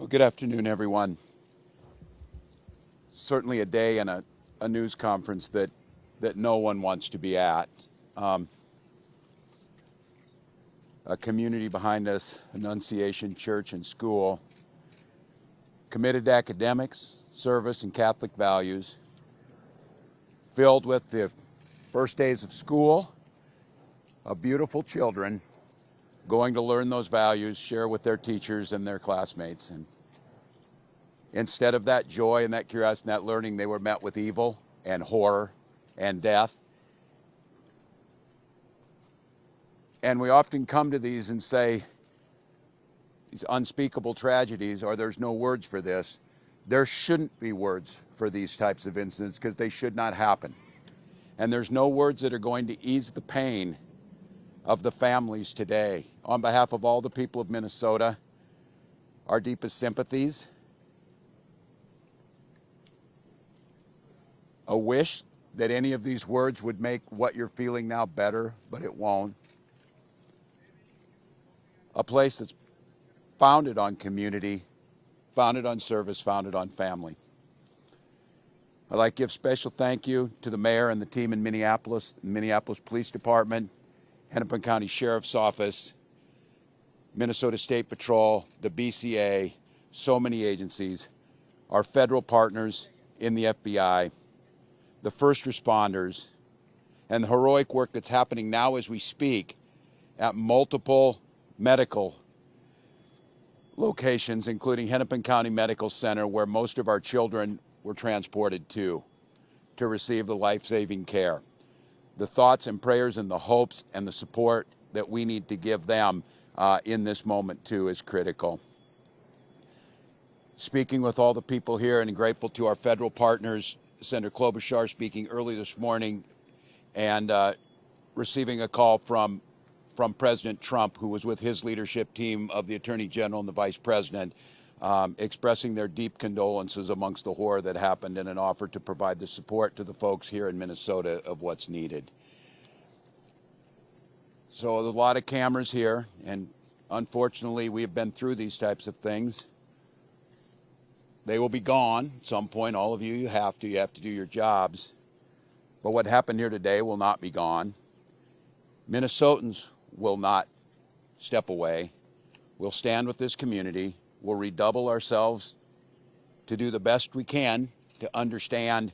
Good afternoon, everyone. Certainly a day and a news conference that no one wants to be at. A community behind us, Annunciation Church and School, committed to academics, service, and Catholic values, filled with the first days of school of beautiful children going to learn those values, share with their teachers and their classmates. And instead of that joy and that curiosity and that learning, they were met with evil and horror and death. And we often come to these and say, these unspeakable tragedies, or there's no words for this. There shouldn't be words for these types of incidents because they should not happen. And there's no words that are going to ease the pain of the families today. On behalf of all the people of Minnesota, our deepest sympathies. A wish that any of these words would make what you're feeling now better, but it won't. A place that's founded on community, founded on service, founded on family. I'd like to give special thank you to the mayor and the team in Minneapolis, the Minneapolis Police Department, Hennepin County Sheriff's Office, Minnesota State Patrol, the BCA, so many agencies, our federal partners in the FBI, the first responders, and the heroic work that's happening now as we speak at multiple medical locations, including Hennepin County Medical Center, where most of our children were transported to receive the life-saving care. The thoughts and prayers and the hopes and the support that we need to give them in this moment too is critical. Speaking with all the people here and grateful to our federal partners, Senator Klobuchar speaking early this morning and receiving a call from President Trump, who was with his leadership team of the Attorney General and the Vice President, expressing their deep condolences amongst the horror that happened and an offer to provide the support to the folks here in Minnesota of what's needed. So there's a lot of cameras here, and unfortunately we have been through these types of things. They will be gone at some point. All of you, you have to do your jobs. But what happened here today will not be gone. Minnesotans will not step away. We'll stand with this community. We'll redouble ourselves to do the best we can to understand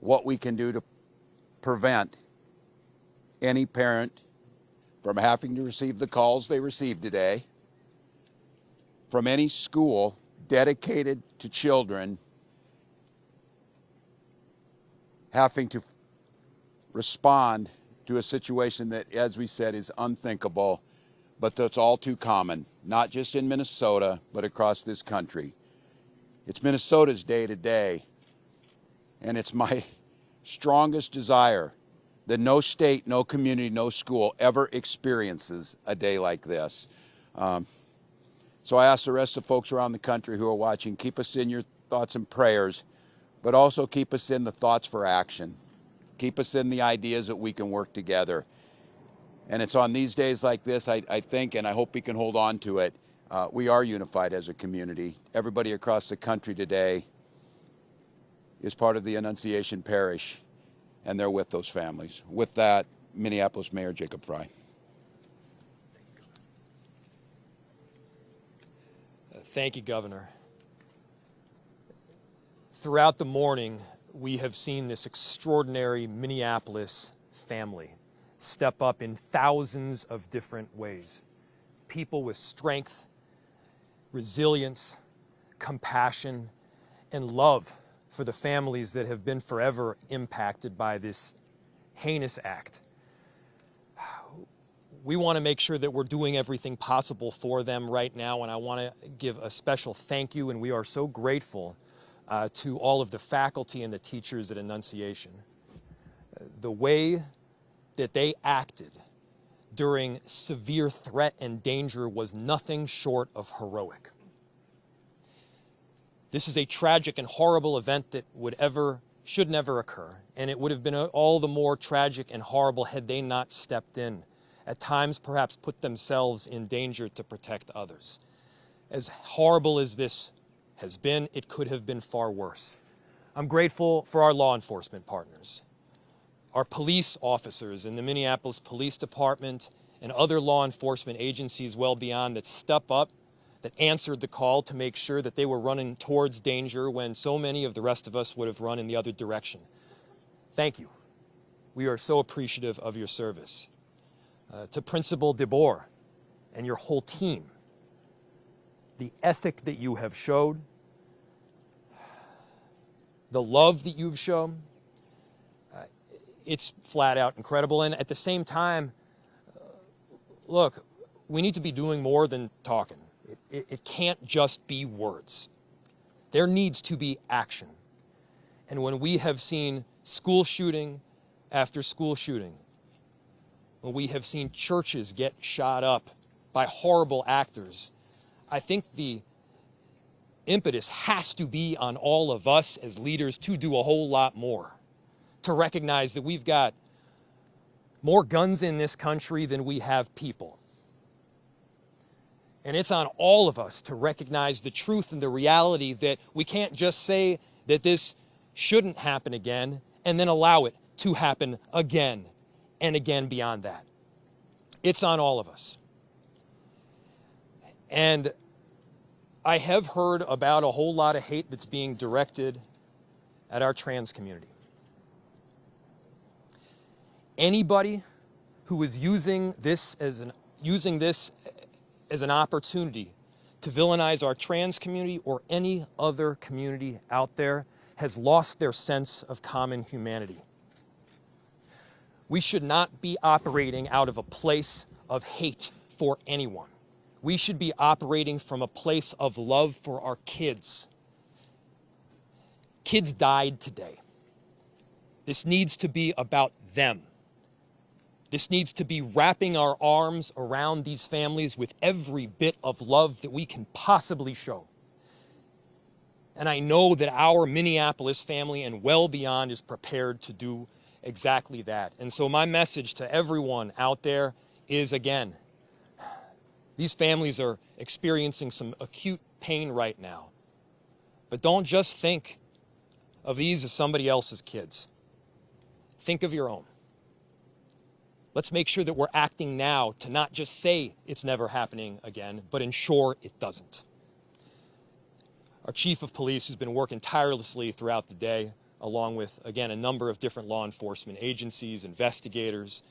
what we can do to prevent any parent from having to receive the calls they received today, from any school dedicated to children having to respond to a situation that, as we said, is unthinkable, but that's all too common, not just in Minnesota, but across this country. It's Minnesota's day today, and it's my strongest desire that no state, no community, no school ever experiences a day like this. So I ask the rest of the folks around the country who are watching, keep us in your thoughts and prayers, but also keep us in the thoughts for action. Keep us in the ideas that we can work together. And it's on these days like this, I think, and I hope we can hold on to it, we are unified as a community. Everybody across the country today is part of the Annunciation Parish, and they're with those families. With that, Minneapolis Mayor Jacob Frey. Thank you, Governor. Throughout the morning, we have seen this extraordinary Minneapolis family step up in thousands of different ways. People with strength, resilience, compassion, and love for the families that have been forever impacted by this heinous act. We want to make sure that we're doing everything possible for them right now, and I want to give a special thank you, and we are so grateful to all of the faculty and the teachers at Annunciation. The way that they acted during severe threat and danger was nothing short of heroic. This is a tragic and horrible event that should never occur, and it would have been all the more tragic and horrible had they not stepped in, at times perhaps put themselves in danger to protect others. As horrible as this has been, it could have been far worse. I'm grateful for our law enforcement partners, our police officers in the Minneapolis Police Department and other law enforcement agencies well beyond that step up, that answered the call to make sure that they were running towards danger when so many of the rest of us would have run in the other direction. Thank you. We are so appreciative of your service. To Principal DeBoer and your whole team, the ethic that you have showed, the love that you've shown, it's flat out incredible. And at the same time, look, we need to be doing more than talking. It can't just be words. There needs to be action. And when we have seen school shooting after school shooting, when we have seen churches get shot up by horrible actors, I think the impetus has to be on all of us as leaders to do a whole lot more, to recognize that we've got more guns in this country than we have people. And it's on all of us to recognize the truth and the reality that we can't just say that this shouldn't happen again and then allow it to happen again and again beyond that. It's on all of us. And I have heard about a whole lot of hate that's being directed at our trans community. Anybody who is using this as an opportunity to villainize our trans community or any other community out there has lost their sense of common humanity. We should not be operating out of a place of hate for anyone. We should be operating from a place of love for our kids. Kids died today. This needs to be about them. This needs to be wrapping our arms around these families with every bit of love that we can possibly show. And I know that our Minneapolis family and well beyond is prepared to do exactly that. And so my message to everyone out there is, again, these families are experiencing some acute pain right now. But don't just think of these as somebody else's kids. Think of your own. Let's make sure that we're acting now to not just say it's never happening again, but ensure it doesn't. Our chief of police, who's been working tirelessly throughout the day, along with, again, a number of different law enforcement agencies, investigators,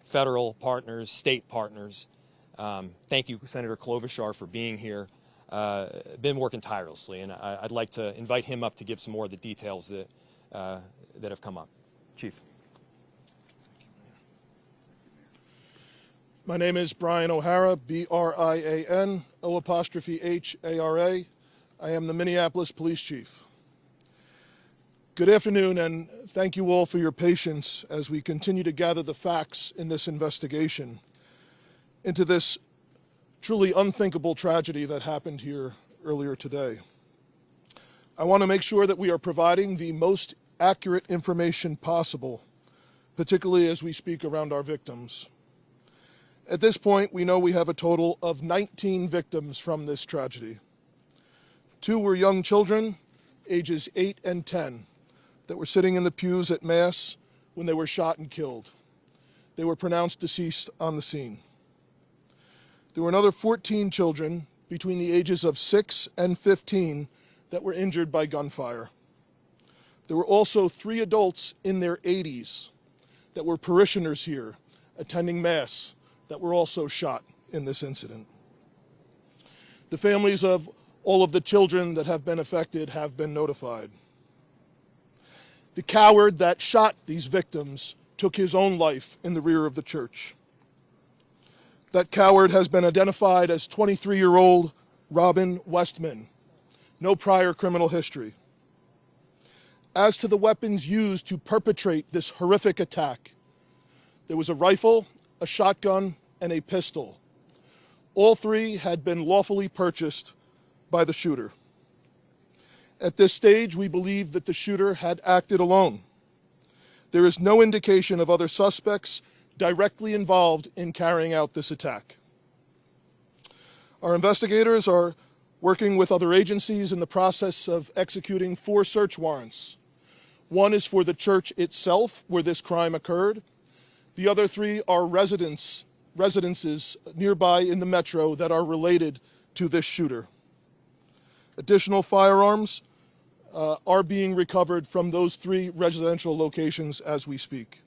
federal partners, state partners. Thank you, Senator Klobuchar, for being here. Been working tirelessly, and I'd like to invite him up to give some more of the details that have come up. Chief. My name is Brian O'Hara, B-R-I-A-N, O''H-A-R-A. I am the Minneapolis Police Chief. Good afternoon, and thank you all for your patience as we continue to gather the facts in this investigation into this truly unthinkable tragedy that happened here earlier today. I want to make sure that we are providing the most accurate information possible, particularly as we speak around our victims. At this point, we know we have a total of 19 victims from this tragedy. 2 were young children, ages 8 and 10, that were sitting in the pews at Mass when they were shot and killed. They were pronounced deceased on the scene. There were another 14 children between the ages of 6 and 15 that were injured by gunfire. There were also 3 adults in their 80s that were parishioners here attending Mass that were also shot in this incident. The families of all of the children that have been affected have been notified. The coward that shot these victims took his own life in the rear of the church. That coward has been identified as 23-year-old Robin Westman. No prior criminal history. As to the weapons used to perpetrate this horrific attack, there was a rifle, a shotgun, and a pistol. All 3 had been lawfully purchased by the shooter. At this stage, we believe that the shooter had acted alone. There is no indication of other suspects directly involved in carrying out this attack. Our investigators are working with other agencies in the process of executing 4 search warrants. One is for the church itself where this crime occurred. The other 3 are residences nearby in the metro that are related to this shooter. Additional firearms are being recovered from those 3 residential locations as we speak.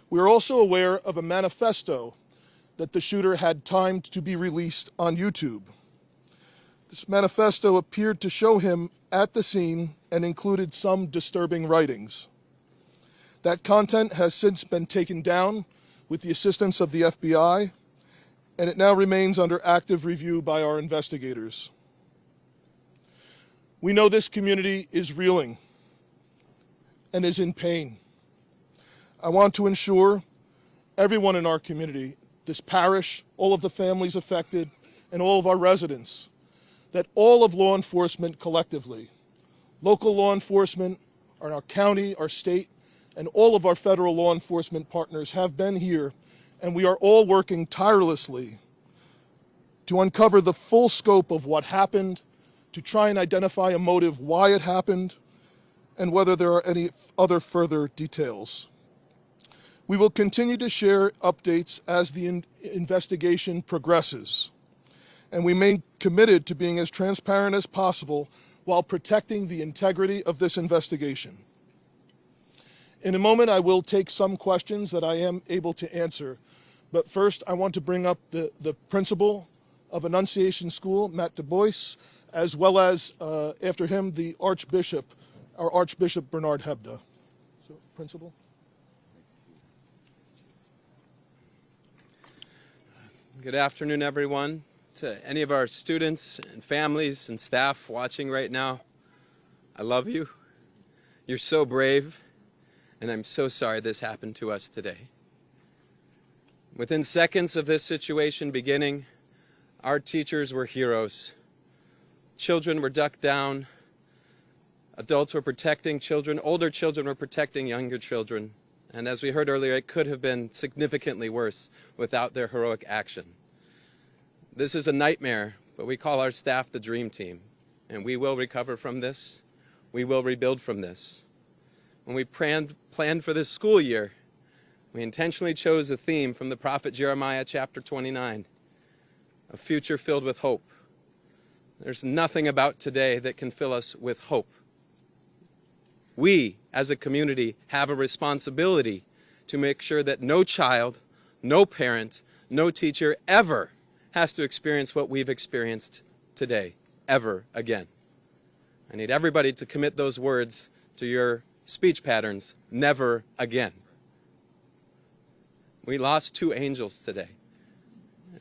We are also aware of a manifesto that the shooter had timed to be released on YouTube. This manifesto appeared to show him at the scene and included some disturbing writings. That content has since been taken down with the assistance of the FBI, and it now remains under active review by our investigators. We know this community is reeling and is in pain. I want to ensure everyone in our community, this parish, all of the families affected, and all of our residents, that all of law enforcement collectively, local law enforcement, our county, our state, and all of our federal law enforcement partners have been here, and we are all working tirelessly to uncover the full scope of what happened, to try and identify a motive why it happened, and whether there are any other further details. We will continue to share updates as the investigation progresses, and we remain committed to being as transparent as possible while protecting the integrity of this investigation. In a moment, I will take some questions that I am able to answer, but first I want to bring up the principal of Annunciation School, Matt Du Bois, as well as, after him, the Archbishop, our Archbishop Bernard Hebda. So, Principal. Good afternoon, everyone. To any of our students and families and staff watching right now, I love you. You're so brave, and I'm so sorry this happened to us today. Within seconds of this situation beginning, our teachers were heroes. Children were ducked down. Adults were protecting children. Older children were protecting younger children. And as we heard earlier, it could have been significantly worse without their heroic action. This is a nightmare, but we call our staff the dream team, and we will recover from this. We will rebuild from this. When we planned for this school year, we intentionally chose a theme from the prophet Jeremiah chapter 29, a future filled with hope. There's nothing about today that can fill us with hope. We, as a community, have a responsibility to make sure that no child, no parent, no teacher ever has to experience what we've experienced today, ever again. I need everybody to commit those words to your speech patterns, never again. We lost 2 angels today.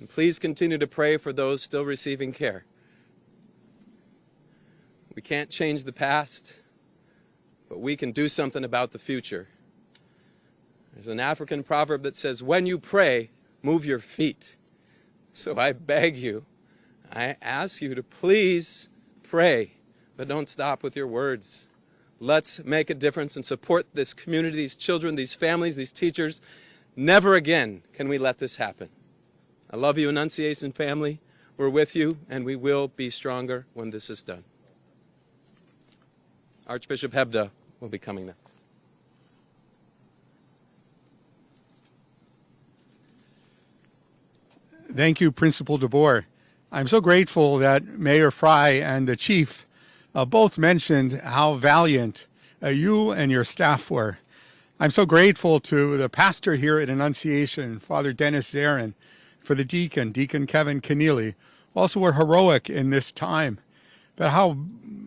And please continue to pray for those still receiving care. We can't change the past, but we can do something about the future. There's an African proverb that says, when you pray, move your feet. So I beg you, I ask you to please pray, but don't stop with your words. Let's make a difference and support this community, these children, these families, these teachers. Never again can we let this happen. I love you, Annunciation family. We're with you, and we will be stronger when this is done. Archbishop Hebda will be coming next. Thank you, Principal DeBoer. I'm so grateful that Mayor Fry and the Chief both mentioned how valiant you and your staff were. I'm so grateful to the pastor here at Annunciation, Father Dennis Zarin, for the deacon, Deacon Kevin Keneally, also were heroic in this time. But how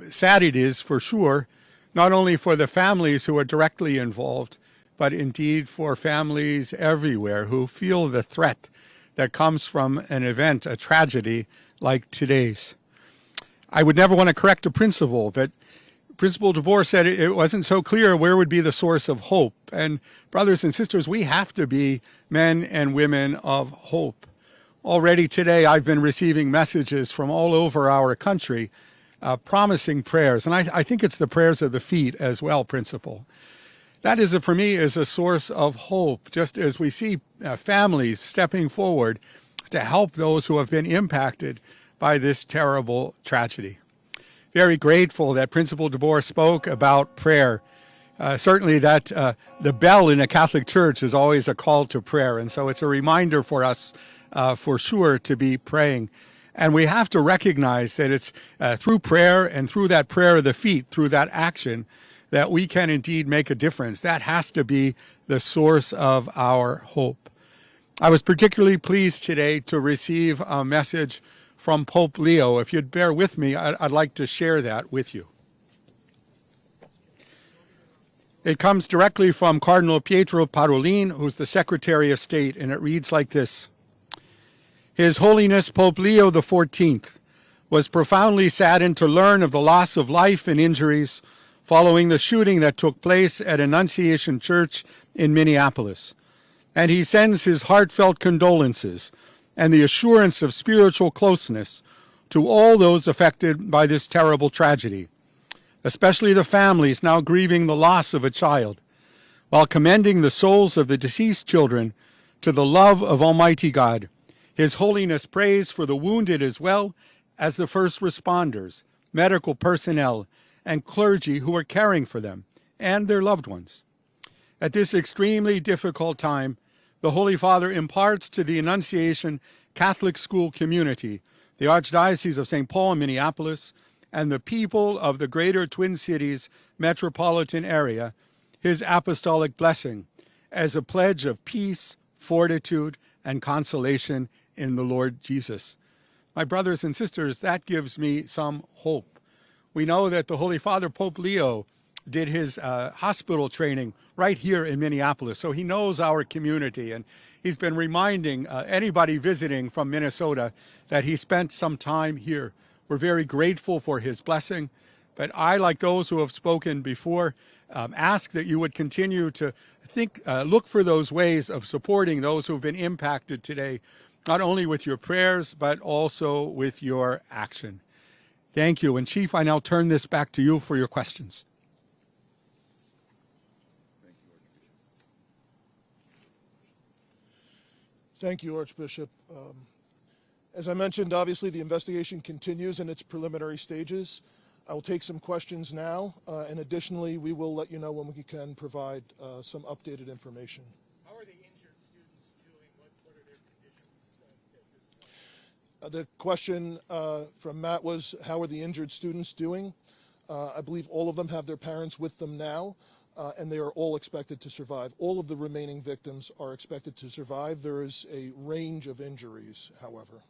sad it is, for sure, not only for the families who are directly involved, but indeed for families everywhere who feel the threat that comes from an event, a tragedy like today's. I would never want to correct a principal, but Principal DeBoer said it wasn't so clear where would be the source of hope. And brothers and sisters, we have to be men and women of hope. Already today, I've been receiving messages from all over our country promising prayers. And I think it's the prayers of the feet as well, Principal. That is, for me, is a source of hope, just as we see families stepping forward to help those who have been impacted by this terrible tragedy. Very grateful that Principal DeBoer spoke about prayer. Certainly that the bell in a Catholic church is always a call to prayer, and so it's a reminder for us for sure to be praying. And we have to recognize that it's through prayer and through that prayer of the feet, through that action, that we can indeed make a difference. That has to be the source of our hope. I was particularly pleased today to receive a message from Pope Leo. If you'd bear with me, I'd like to share that with you. It comes directly from Cardinal Pietro Parolin, who's the Secretary of State, and it reads like this. His Holiness Pope Leo XIV was profoundly saddened to learn of the loss of life and injuries following the shooting that took place at Annunciation Church in Minneapolis. And he sends his heartfelt condolences and the assurance of spiritual closeness to all those affected by this terrible tragedy, especially the families now grieving the loss of a child, while commending the souls of the deceased children to the love of Almighty God. His Holiness prays for the wounded as well as the first responders, medical personnel, and clergy who are caring for them and their loved ones. At this extremely difficult time, the Holy Father imparts to the Annunciation Catholic school community, the Archdiocese of St. Paul and Minneapolis, and the people of the greater Twin Cities metropolitan area, his apostolic blessing as a pledge of peace, fortitude, and consolation in the Lord Jesus. My brothers and sisters, that gives me some hope. We know that the Holy Father, Pope Leo, did his hospital training right here in Minneapolis, so he knows our community, and he's been reminding anybody visiting from Minnesota that he spent some time here. We're very grateful for his blessing, but I, like those who have spoken before, ask that you would continue to look for those ways of supporting those who have been impacted today, not only with your prayers, but also with your action. Thank you. And Chief, I now turn this back to you for your questions. Thank you, Archbishop. As I mentioned, obviously the investigation continues in its preliminary stages. I will take some questions now, and additionally, we will let you know when we can provide some updated information. How are the injured students doing? What are their conditions at this point? The question from Matt was, how are the injured students doing? I believe all of them have their parents with them now, and they are all expected to survive. All of the remaining victims are expected to survive. There is a range of injuries, however.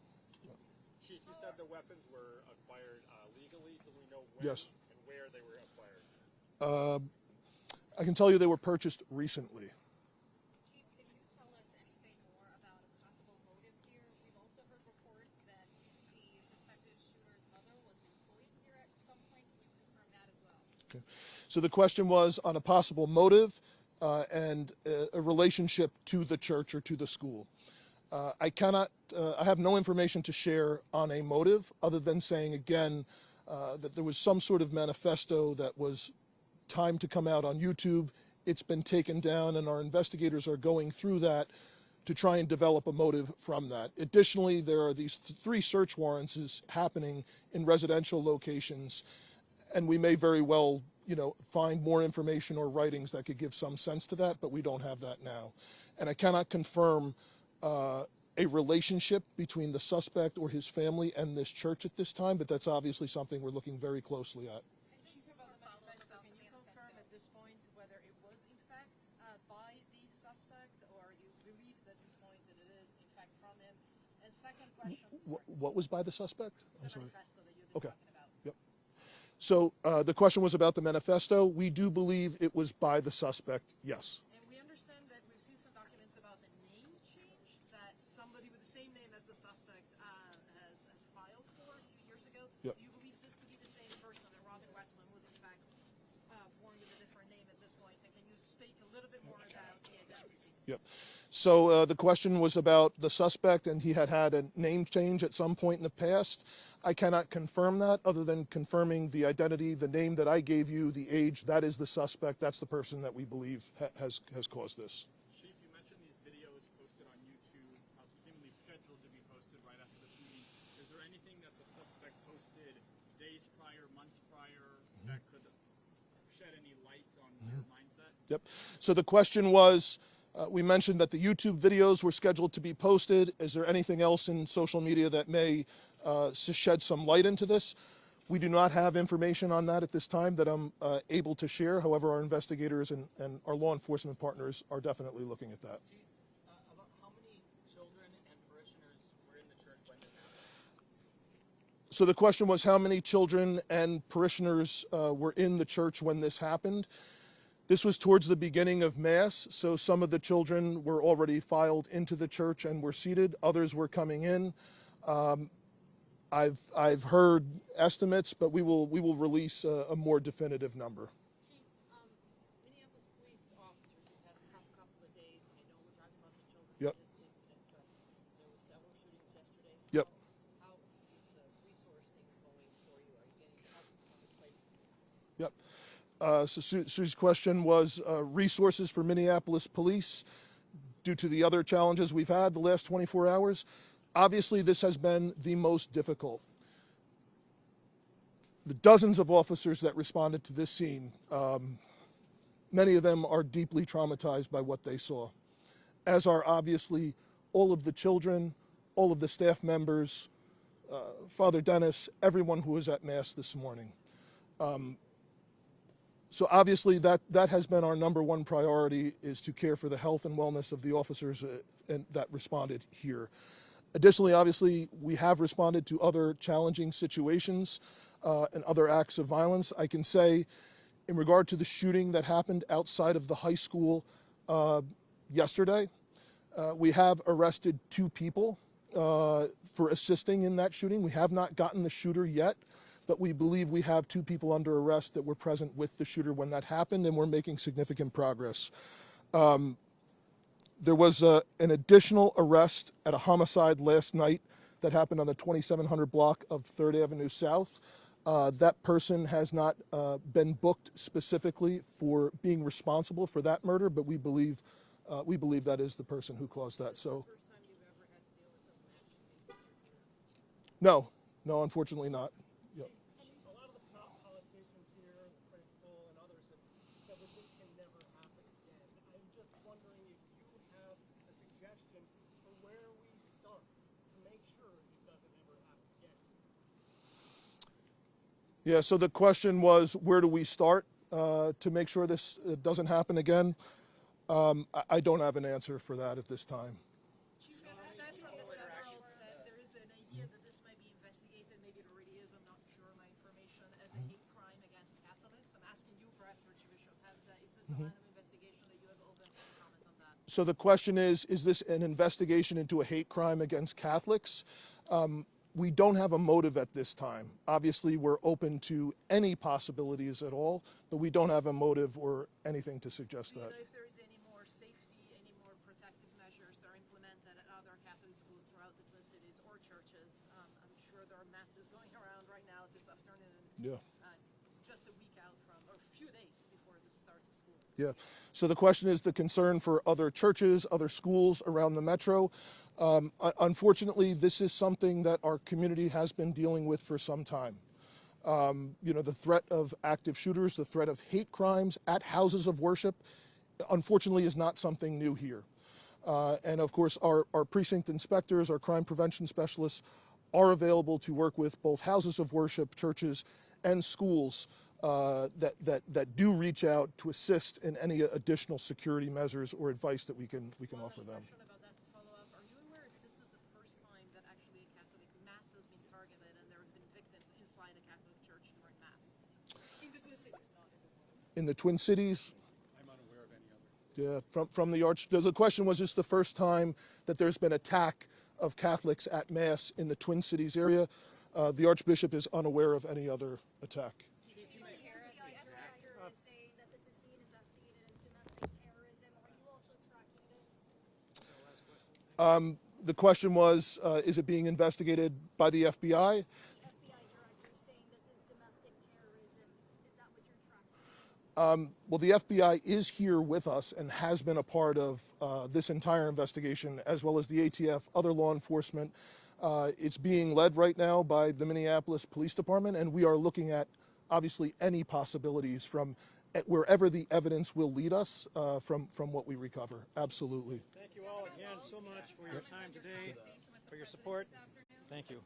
Chief, you said the weapons were acquired legally. Do we know when Yes. and where they were acquired? I can tell you they were purchased recently. Chief, can you tell us anything more about a possible motive here? We've also heard reports that the suspected shooter's mother was employed here at some point. Can you confirm that as well? So the question was on a possible motive and a relationship to the church or to the school. I have no information to share on a motive other than saying again that there was some sort of manifesto that was timed to come out on YouTube. It's been taken down, and our investigators are going through that to try and develop a motive from that. Additionally, there are these 3 search warrants happening in residential locations, and we may very well, find more information or writings that could give some sense to that, but we don't have that now. And I cannot confirm a relationship between the suspect or his family and this church at this time, but that's obviously something we're looking very closely at. Can you confirm at this point whether it was in fact by the suspect, or you believe at this point that it is in fact from him? And second question, What was by the suspect? I'm sorry. manifesto that you've been Okay. talking about. Yep. So the question was about the manifesto. We do believe it was by the suspect, yes. And we understand that we've seen some documents about the name change that somebody with the same name as the suspect has filed for a few years ago. Yep. Do you believe this to be the same person, that Robin Westman was in fact born with a different name at this point? And can you speak a little bit more about the identity? Yep. So the question was about the suspect, and he had a name change at some point in the past. I cannot confirm that other than confirming the identity, the name that I gave you, the age. That is the suspect. That's the person that we believe has caused this. Chief, you mentioned these videos posted on YouTube, seemingly scheduled to be posted right after this meeting. Is there anything that days prior, months prior, that could shed any light on your mindset? Yep. So the question was, we mentioned that the YouTube videos were scheduled to be posted. Is there anything else in social media that may shed some light into this? We do not have information on that at this time that I'm able to share. However, our investigators and our law enforcement partners are definitely looking at that. About how many children and parishioners were in the church when this happened? So the question was how many children and parishioners were in the church when this happened. This was towards the beginning of Mass, so some of the children were already filed into the church and were seated. Others were coming in. I've heard estimates, but we will release a more definitive number. Chief, Minneapolis police officers have had a tough couple of days. I know we're talking about the children Yep. in this incident, but there were several shootings yesterday. Yep. How is the resourcing going for you? Are you getting help from other places? Yep. So Sue's question was resources for Minneapolis police due to the other challenges we've had the last 24 hours. Obviously, this has been the most difficult. The dozens of officers that responded to this scene, many of them are deeply traumatized by what they saw, as are obviously all of the children, all of the staff members, Father Dennis, everyone who was at Mass this morning. So obviously that has been our number one priority, is to care for the health and wellness of the officers that responded here. Additionally, obviously, we have responded to other challenging situations and other acts of violence. I can say, in regard to the shooting that happened outside of the high school yesterday, we have arrested 2 people for assisting in that shooting. We have not gotten the shooter yet, but we believe we have 2 people under arrest that were present with the shooter when that happened, and we're making significant progress. There was an additional arrest at a homicide last night that happened on the 2700 block of 3rd Avenue South. That person has not been booked specifically for being responsible for that murder, but we believe that is the person who caused that. So, First time you've ever had to deal with a mass shooting? no, unfortunately not. Yep. A lot of the politicians here, the principal and others have said that this can never happen again. I'm just wondering if you have a suggestion for where we start to make sure it doesn't ever happen again. Yeah, so the question was, where do we start to make sure this doesn't happen again? I don't have an answer for that at this time. Chief, we understand from the federals that there is an idea that this may be investigated, maybe it already is, I'm not sure my information, as a hate crime against Catholics. I'm asking you, perhaps, Archbishop, is this a line of investigation that you have open? Can you comment on that? So the question is this an investigation into a hate crime against Catholics? We don't have a motive at this time. Obviously, we're open to any possibilities at all, but we don't have a motive or anything to suggest Do you that. know if there is any more safety, any more protective measures that are implemented at other Catholic schools throughout the Twin Cities or churches? I'm sure there are masses going around right now this afternoon. Yeah. It's just a week out from, or a few days before the start of school. Yeah. So the question is the concern for other churches, other schools around the metro. Unfortunately, this is something that our community has been dealing with for some time. The threat of active shooters, the threat of hate crimes at houses of worship, unfortunately, is not something new here. And of course, our precinct inspectors, our crime prevention specialists are available to work with both houses of worship, churches, and schools that do reach out to assist in any additional security measures or advice that we can offer them. Question about that to follow up. Are you aware if this is the first time that actually a Catholic mass has been targeted and there have been victims inside a Catholic church during mass? In the Twin Cities, not everywhere. In the Twin Cities, I'm unaware of any other. yeah, from the the question was, is this the first time that there's been attack of Catholics at Mass in the Twin Cities area? The Archbishop is unaware of any other attack. The question was, is it being investigated by the FBI? Well, the FBI is here with us and has been a part of this entire investigation, as well as the ATF, other law enforcement. It's being led right now by the Minneapolis Police Department, and we are looking at, obviously, any possibilities from wherever the evidence will lead us from what we recover. Absolutely. Thank you all again so much for your time today, for your support. Thank you.